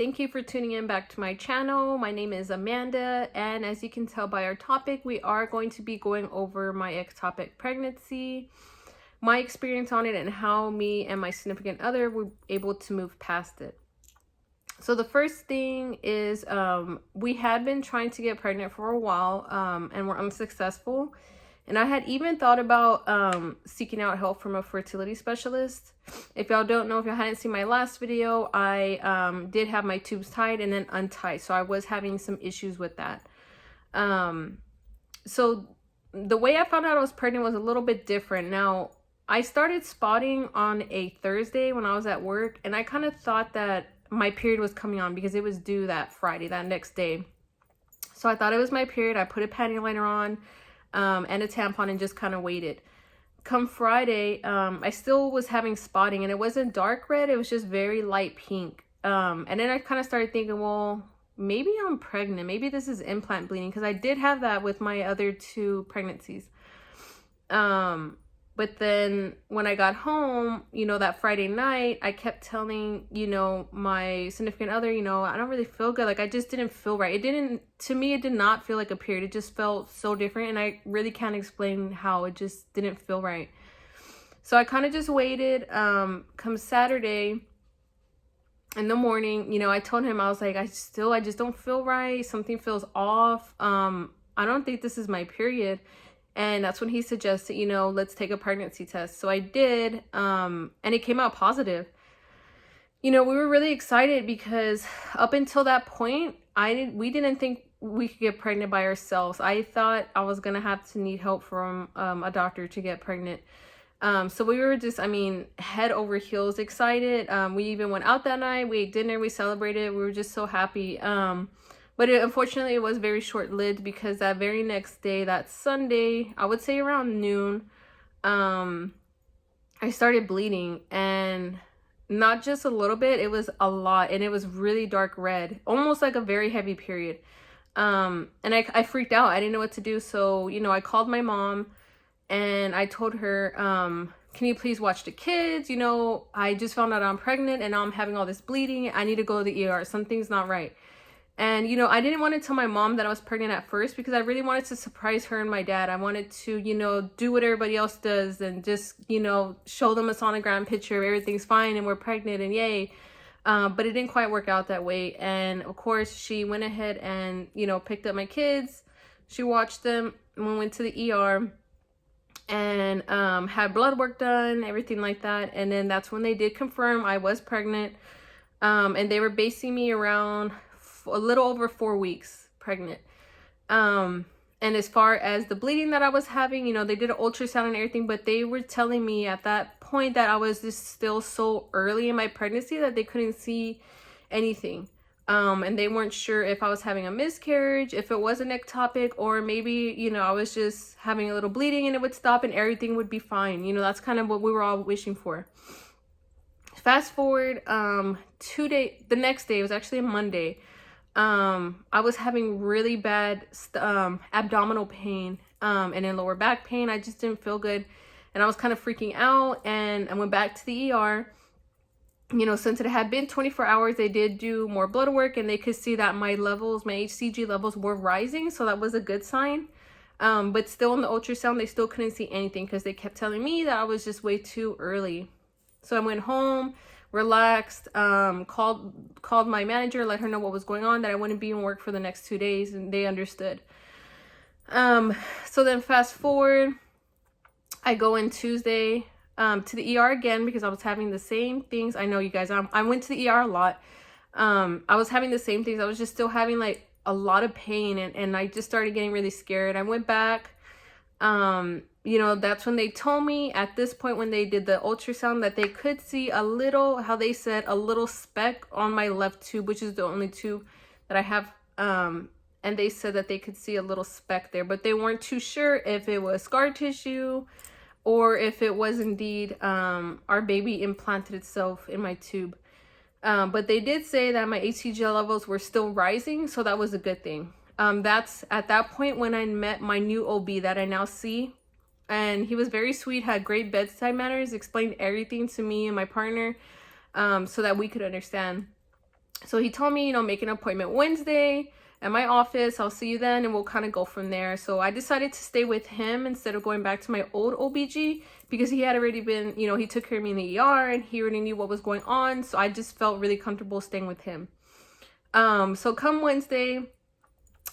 Thank you for tuning in back to my channel. My name is Amanda, and as you can tell by our topic, we are going to be going over my ectopic pregnancy, my experience on it, and how me and my significant other were able to move past it. So the first thing is we had been trying to get pregnant for a while and were unsuccessful. And I had even thought about seeking out help from a fertility specialist. If y'all don't know, if y'all hadn't seen my last video, I did have my tubes tied and then untied. So I was having some issues with that. So the way I found out I was pregnant was a little bit different. Now, I started spotting on a Thursday when I was at work. And I kind of thought that my period was coming on because it was due that Friday, that next day. So I thought it was my period. I put a panty liner on. And a tampon and just kind of waited. Come Friday, I still was having spotting and it wasn't dark red. It was just very light pink. And then I kind of started thinking, well, maybe I'm pregnant. Maybe this is implant bleeding because I did have that with my other 2 pregnancies. But then when I got home, that Friday night, I kept telling, my significant other, I don't really feel good. Like, I just didn't feel right. To me, it did not feel like a period. It just felt so different. And I really can't explain how. It just didn't feel right. So I kind of just waited. Come Saturday in the morning, I told him, I was like, I just don't feel right. Something feels off. I don't think this is my period. And that's when he suggested, let's take a pregnancy test. So I did, and it came out positive. We were really excited because up until that point, we didn't think we could get pregnant by ourselves. I thought I was going to have to need help from a doctor to get pregnant. So we were just, head over heels excited. We even went out that night. We ate dinner. We celebrated. We were just so happy. But unfortunately, it was very short-lived because that very next day, that Sunday, I would say around noon, I started bleeding. And not just a little bit, it was a lot. And it was really dark red, almost like a very heavy period. And I freaked out. I didn't know what to do. So, I called my mom and I told her, can you please watch the kids? I just found out I'm pregnant and now I'm having all this bleeding. I need to go to the ER. Something's not right. And, I didn't want to tell my mom that I was pregnant at first because I really wanted to surprise her and my dad. I wanted to, do what everybody else does and just, show them a sonogram picture. Everything's fine and we're pregnant and yay. But it didn't quite work out that way. And of course, she went ahead and, picked up my kids. She watched them and we went to the ER and had blood work done, everything like that. And then that's when they did confirm I was pregnant. And they were basing me around a little over 4 weeks pregnant. And as far as the bleeding that I was having, they did an ultrasound and everything, but they were telling me at that point that I was just still so early in my pregnancy that they couldn't see anything. And they weren't sure if I was having a miscarriage, if it was an ectopic, or maybe, I was just having a little bleeding and it would stop and everything would be fine. That's kind of what we were all wishing for. Fast forward, the next day, it was actually a Monday. I was having really bad abdominal pain and then lower back pain. I just didn't feel good and I was kind of freaking out and I went back to the ER. Since it had been 24 hours, they did do more blood work and they could see that my HCG levels were rising. So that was a good sign. But still in the ultrasound, they still couldn't see anything because they kept telling me that I was just way too early. So I went home, relaxed, called my manager, let her know what was going on, that I wouldn't be in work for the next 2 days, and they understood. So then fast forward, I go in Tuesday to the ER again because I was having the same things. I know you guys, I went to the ER a lot. I was having the same things. I was just still having like a lot of pain and I just started getting really scared. I went back. That's when they told me at this point when they did the ultrasound that they could see a little, how they said, a little speck on my left tube, which is the only tube that I have. And they said that they could see a little speck there, but they weren't too sure if it was scar tissue or if it was indeed our baby implanted itself in my tube. But they did say that my HCG levels were still rising, so that was a good thing. That's at that point when I met my new OB that I now see. And he was very sweet, had great bedside manners, explained everything to me and my partner so that we could understand. So he told me, you know, make an appointment Wednesday at my office. I'll see you then and we'll kind of go from there. So I decided to stay with him instead of going back to my old OBG because he had already been, you know, he took care of me in the ER and he already knew what was going on. So I just felt really comfortable staying with him. So come Wednesday,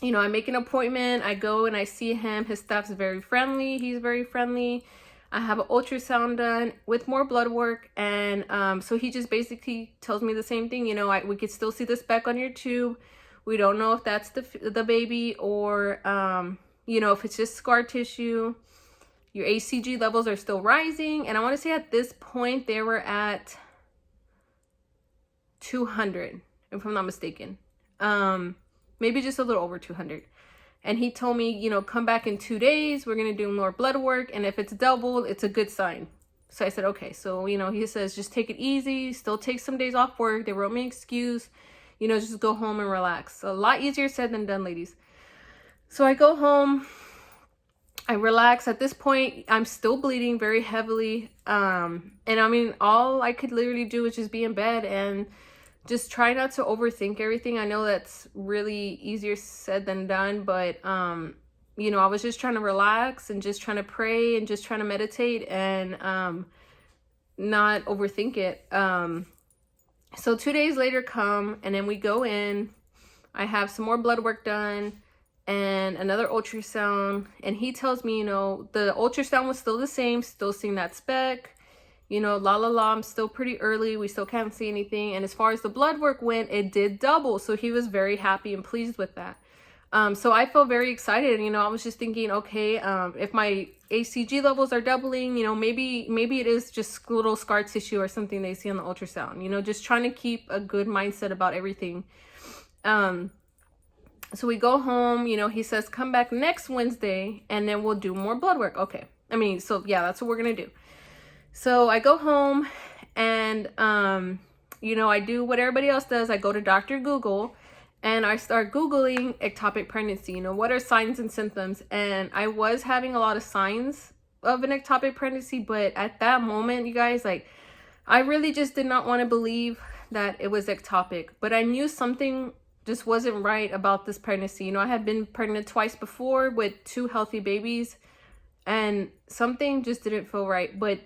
you know, I make an appointment. I go and I see him. His staff's very friendly. He's very friendly. I have an ultrasound done with more blood work. And so he just basically tells me the same thing. You know, we could still see the speck on your tube. We don't know if that's the baby or, you know, if it's just scar tissue. Your ACG levels are still rising. And I want to say at this point, they were at 200, if I'm not mistaken. Maybe just a little over 200. And he told me, you know, come back in 2 days. We're going to do more blood work. And if it's doubled, it's a good sign. So I said, okay. So, you know, he says, just take it easy. Still take some days off work. They wrote me an excuse. You know, just go home and relax. A lot easier said than done, ladies. So I go home. I relax. At this point, I'm still bleeding very heavily. And I mean, all I could literally do is just be in bed and just try not to overthink everything. I know that's really easier said than done, but, you know, I was just trying to relax and just trying to pray and just trying to meditate and not overthink it. So 2 days later come and then we go in. I have some more blood work done and another ultrasound. And he tells me, you know, the ultrasound was still the same, still seeing that speck. You know, I'm still pretty early. We still can't see anything. And as far as the blood work went, it did double. So he was very happy and pleased with that. So I felt very excited. You know, I was just thinking, okay, if my ACG levels are doubling, you know, maybe it is just little scar tissue or something they see on the ultrasound. You know, just trying to keep a good mindset about everything. So we go home. You know, he says, come back next Wednesday and then we'll do more blood work. Okay. I mean, so yeah, that's what we're going to do. So I go home and, you know, I do what everybody else does. I go to Dr. Google and I start Googling ectopic pregnancy. You know, what are signs and symptoms? And I was having a lot of signs of an ectopic pregnancy, but at that moment, you guys, like, I really just did not want to believe that it was ectopic, but I knew something just wasn't right about this pregnancy. You know, I had been pregnant twice before with 2 healthy babies and something just didn't feel right, but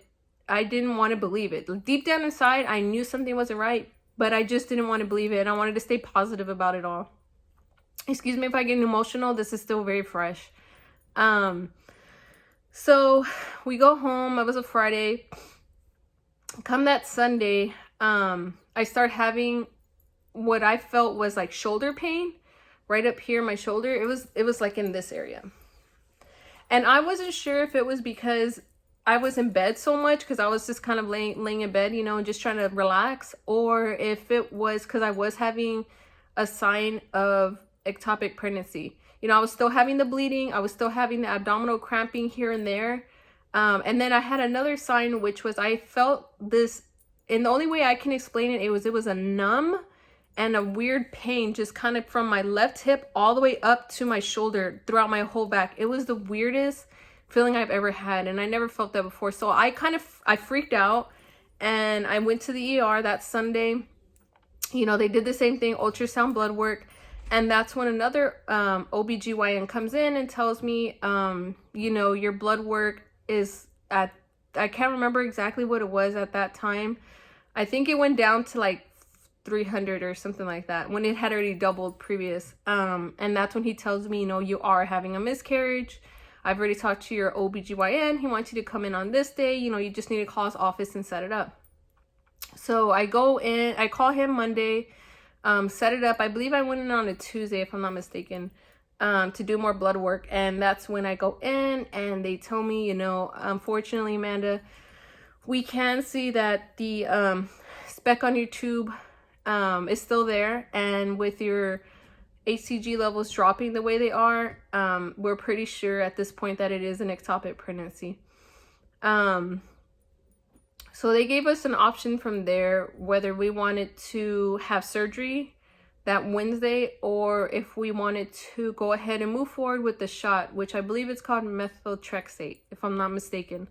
I didn't want to believe it. Deep down inside, I knew something wasn't right, but I just didn't want to believe it. And I wanted to stay positive about it all. Excuse me if I get emotional. This is still very fresh. So we go home. It was a Friday. Come that Sunday, I start having what I felt was like shoulder pain right up here, my shoulder. It was like in this area. And I wasn't sure if it was because I was in bed so much because I was just kind of laying in bed, you know, and just trying to relax, or if it was because I was having a sign of ectopic pregnancy. You know, I was still having the bleeding. I was still having the abdominal cramping here and there. And then I had another sign, which was I felt this, and the only way I can explain it, it was a numb and a weird pain just kind of from my left hip all the way up to my shoulder throughout my whole back. It was the weirdest feeling I've ever had, and I never felt that before. So I freaked out and I went to the ER that Sunday. You know, they did the same thing, ultrasound, blood work, and that's when another OBGYN comes in and tells me, you know, your blood work is at, I can't remember exactly what it was at that time. I think it went down to like 300 or something like that when it had already doubled previous. And that's when he tells me, you know, you are having a miscarriage. I've already talked to your OBGYN. He wants you to come in on this day. You know, you just need to call his office and set it up. So I go in, I call him Monday, set it up. I believe I went in on a Tuesday, if I'm not mistaken, to do more blood work. And that's when I go in and they tell me, you know, unfortunately, Amanda, we can see that the speck on your tube is still there. And with your ACG levels dropping the way they are, we're pretty sure at this point that it is an ectopic pregnancy. So they gave us an option from there whether we wanted to have surgery that Wednesday or if we wanted to go ahead and move forward with the shot, which I believe it's called Methotrexate, if I'm not mistaken.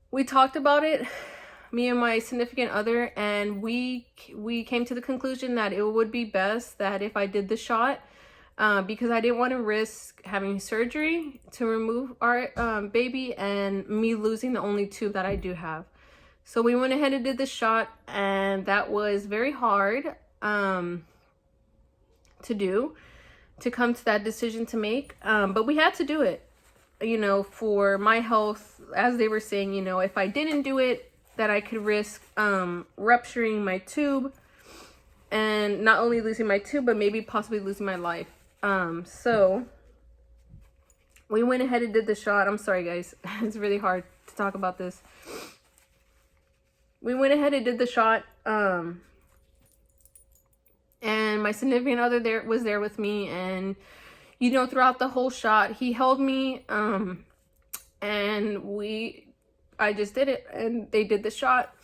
We talked about it, me and my significant other, and we came to the conclusion that it would be best that if I did the shot, because I didn't want to risk having surgery to remove our baby and me losing the only tube that I do have. So we went ahead and did the shot, and that was very hard to do, to come to that decision to make, but we had to do it, you know, for my health. As they were saying, you know, if I didn't do it, that I could risk rupturing my tube, and not only losing my tube, but maybe possibly losing my life. So we went ahead and did the shot. I'm sorry guys, it's really hard to talk about this. We went ahead and did the shot, and my significant other was there with me, and you know, throughout the whole shot, he held me, and I just did it, and they did the shot,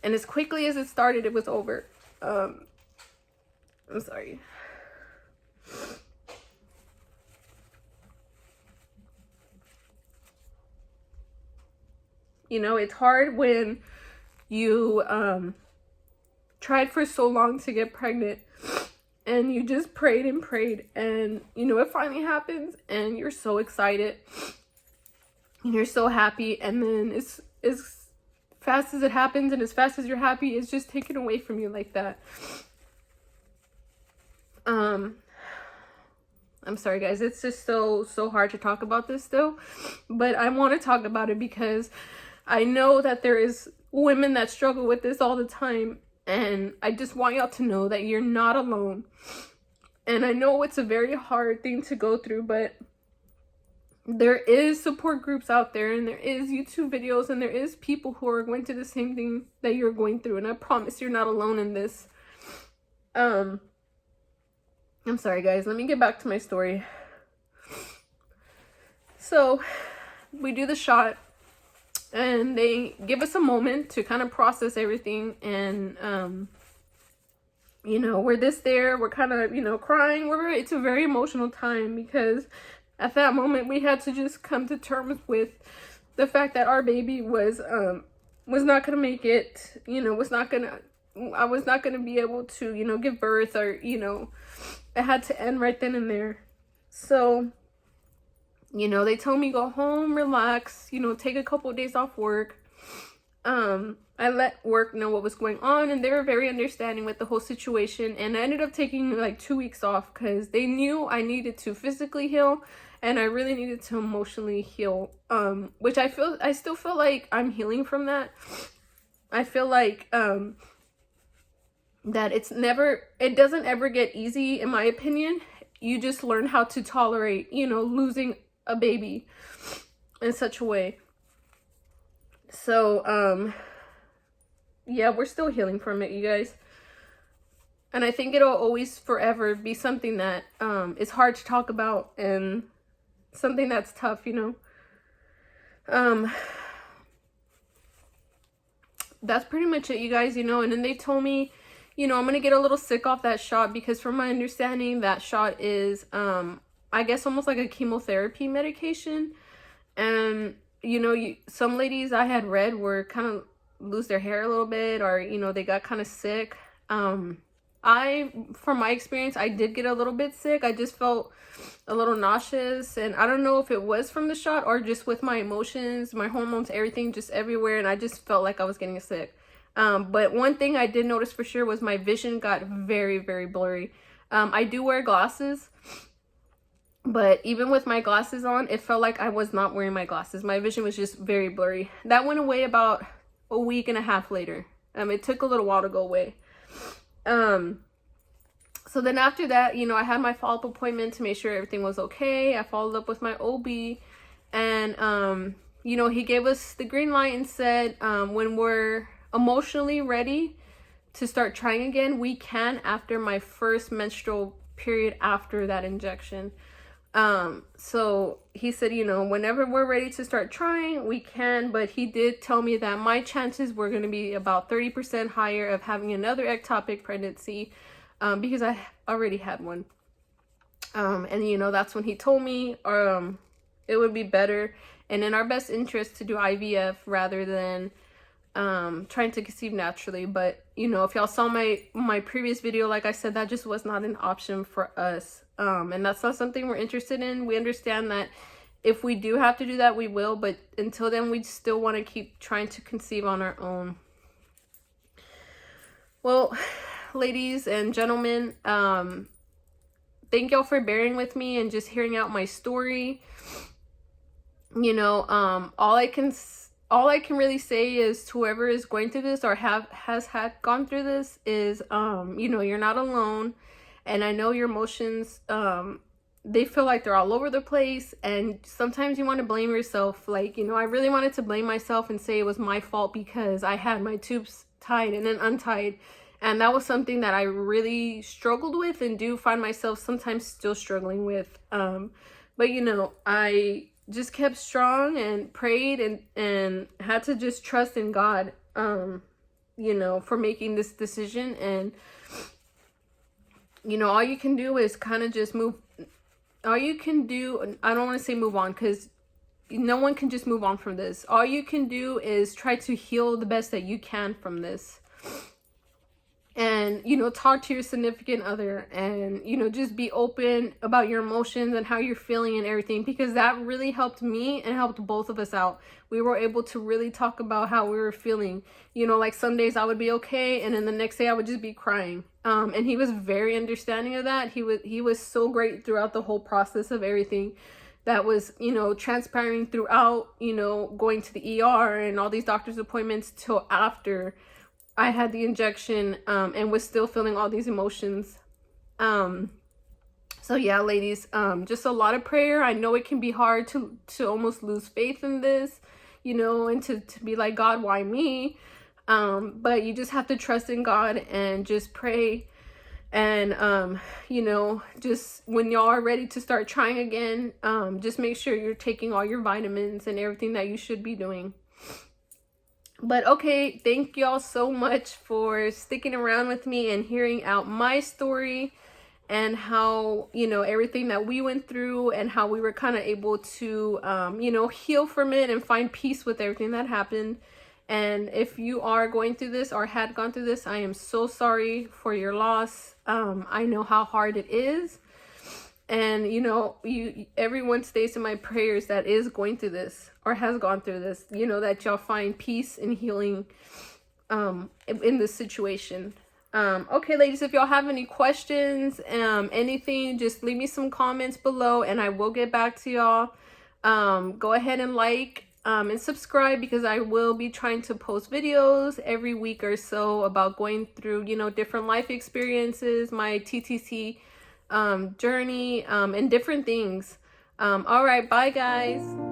and as quickly as it started, it was over. I'm sorry. You know, it's hard when you tried for so long to get pregnant, and you just prayed and prayed, and you know, it finally happens, and you're so excited, and you're so happy, and then it's as fast as it happens and as fast as you're happy, it's just taken away from you like that. I'm sorry guys, it's just so hard to talk about this still, but I want to talk about it because I know that there is women that struggle with this all the time, and I just want y'all to know that you're not alone. And I know it's a very hard thing to go through, but there is support groups out there, and there is YouTube videos, and there is people who are going through the same thing that you're going through, and I promise you're not alone in this. I'm sorry guys, let me get back to my story. So we do the shot, and they give us a moment to kind of process everything, and you know, we're kind of, you know, crying. It's a very emotional time, because at that moment we had to just come to terms with the fact that our baby was not gonna make it, you know, I was not gonna be able to, you know, give birth, or, you know, it had to end right then and there. So, you know, they told me go home, relax, you know, take a couple of days off work. I let work know what was going on, and they were very understanding with the whole situation, and I ended up taking like 2 weeks off because they knew I needed to physically heal, and I really needed to emotionally heal, which I still feel like I'm healing from that. I feel like that it doesn't ever get easy, in my opinion. You just learn how to tolerate, you know, losing a baby in such a way. So yeah, we're still healing from it, you guys, and I think it'll always forever be something that is hard to talk about, and something that's tough, you know. That's pretty much it, you guys, you know. And then they told me, you know, I'm gonna get a little sick off that shot, because from my understanding, that shot is I guess almost like a chemotherapy medication. And you know, some ladies I had read were kind of lose their hair a little bit, or, you know, they got kind of sick. From my experience, I did get a little bit sick. I just felt a little nauseous, and I don't know if it was from the shot or just with my emotions, my hormones, everything just everywhere, and I just felt like I was getting sick. But one thing I did notice for sure was my vision got very, very blurry. I do wear glasses, but even with my glasses on, it felt like I was not wearing my glasses. My vision was just very blurry. That went away about a week and a half later. It took a little while to go away. So then after that, you know, I had my follow-up appointment to make sure everything was okay. I followed up with my OB, and you know, he gave us the green light and said, when we're emotionally ready to start trying again, we can, after my first menstrual period after that injection. So he said, you know, whenever we're ready to start trying, we can, but he did tell me that my chances were going to be about 30% higher of having another ectopic pregnancy, because I already had one. And you know, that's when he told me, it would be better and in our best interest to do IVF rather than, trying to conceive naturally. But you know, if y'all saw my previous video, like I said, that just was not an option for us, and that's not something we're interested in. We understand that if we do have to do that, we will, but until then, we still want to keep trying to conceive on our own. Well, ladies and gentlemen, thank y'all for bearing with me and just hearing out my story. You know, all I can really say is to whoever is going through this or has gone through this is, you know, you're not alone. And I know your emotions, they feel like they're all over the place, and sometimes you want to blame yourself. Like, you know, I really wanted to blame myself and say it was my fault because I had my tubes tied and then untied, and that was something that I really struggled with and do find myself sometimes still struggling with. But you know, I just kept strong and prayed and had to just trust in God, you know, for making this decision. And you know, all you can do is kind of just all you can do, I don't want to say move on, because no one can just move on from this. All you can do is try to heal the best that you can from this. And, you know, talk to your significant other and, you know, just be open about your emotions and how you're feeling and everything, because that really helped me and helped both of us out. We were able to really talk about how we were feeling. You know, like some days I would be okay, and then the next day I would just be crying. And he was very understanding of that. He was so great throughout the whole process of everything that was, you know, transpiring throughout, you know, going to the ER and all these doctor's appointments till after I had the injection, and was still feeling all these emotions. So yeah, ladies, just a lot of prayer. I know it can be hard to almost lose faith in this, you know, and to be like, God, why me? But you just have to trust in God and just pray. And, you know, just when y'all are ready to start trying again, just make sure you're taking all your vitamins and everything that you should be doing. But okay, thank y'all so much for sticking around with me and hearing out my story and how, you know, everything that we went through and how we were kind of able to, you know, heal from it and find peace with everything that happened. And if you are going through this or had gone through this, I am so sorry for your loss. I know how hard it is. And, you know, everyone stays in my prayers that is going through this or has gone through this, you know, that y'all find peace and healing in this situation. Okay, ladies, if y'all have any questions, anything, just leave me some comments below and I will get back to y'all. Go ahead and like and subscribe, because I will be trying to post videos every week or so about going through, you know, different life experiences, my TTC journey, and different things. All right, bye guys.